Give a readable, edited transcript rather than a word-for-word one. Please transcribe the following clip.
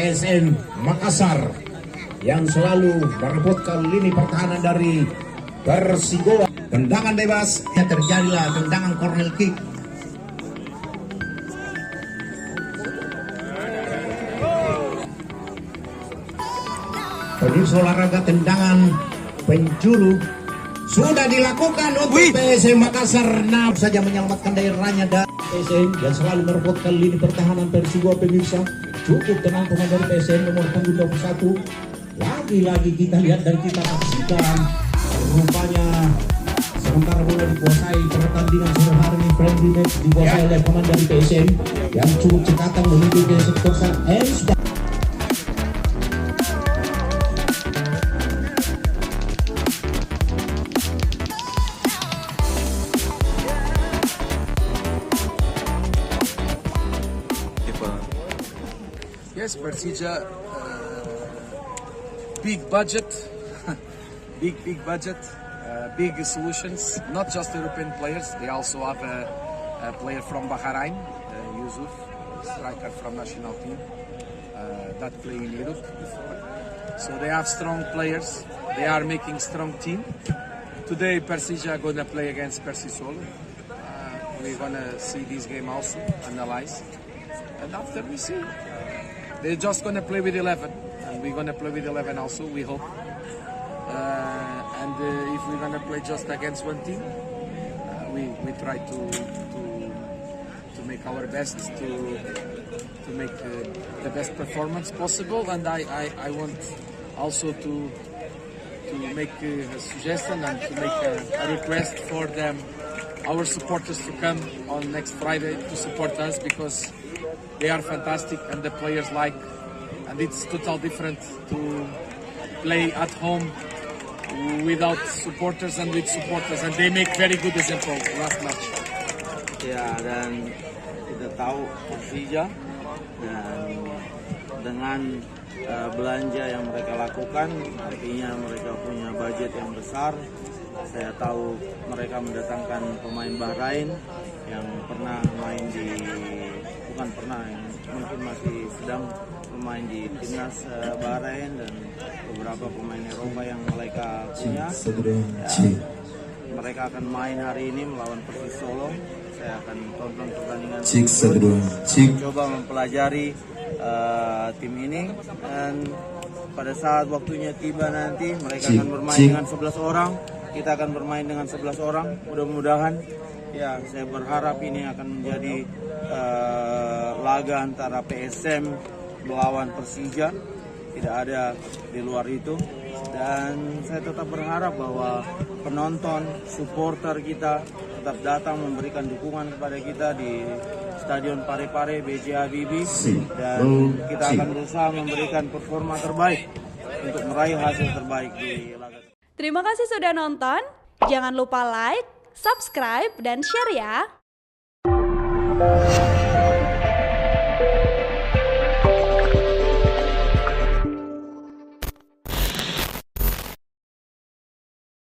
PSM Makassar yang selalu merebutkan lini pertahanan dari Persigo. Tendangan bebas, ya terjadilah tendangan corner kick. Pemirsa olahraga tendangan penjuru sudah dilakukan untuk PSM Makassar. Nah, saja menyelamatkan daerahnya dari PSM dan selalu merebutkan lini pertahanan Persigo. Pemirsa, cukup tenang pemain dari PSM nomor punggung 21. Lagi-lagi kita lihat dan kita saksikan rupanya sementara bola dikuasai pertandingan sore hari ini, friendly match dikuasai oleh pemain dari PSM yang cukup cekatan menuju ke sektor end. Yes, Persija, big budget, big budget, big solutions. Not just European players. They also have a player from Bahrain, Yusuf, striker from national team that play in Europe before. So they have strong players. They are making strong team. Today, Persija gonna play against Persisolo. We're gonna see this game also, analyze, and after we see. They're just going to play with 11, and we're going to play with 11 also, we hope. If we're going to play just against one team, we try to make our best to make the best performance possible. And I want also to make a suggestion and to make a request for them, our supporters, to come on next Friday to support us, because they are fantastic and the players like, and it's totally different to play at home without supporters and with supporters, and they make very good example last match. Ya, dan kita tahu Persija dan dengan belanja yang mereka lakukan, artinya mereka punya budget yang besar. Saya tahu mereka mendatangkan pemain Bahrain yang pernah main yang mungkin masih sedang bermain di timnas Bahrain, dan beberapa pemain Eropa yang mereka punya. Ya, mereka akan main hari ini melawan Persis Solo. Saya akan tonton pertandingan coba mempelajari tim ini, dan pada saat waktunya tiba nanti mereka akan bermain dengan 11 orang. Kita akan bermain dengan 11 orang. Mudah-mudahan, ya, saya berharap ini akan menjadi laga antara PSM melawan Persija, tidak ada di luar itu. Dan saya tetap berharap bahwa penonton, supporter kita tetap datang memberikan dukungan kepada kita di Stadion Parepare B.J. Habibie, dan kita akan berusaha memberikan performa terbaik untuk meraih hasil terbaik di laga. Terima kasih sudah nonton. Jangan lupa like, subscribe, dan share ya.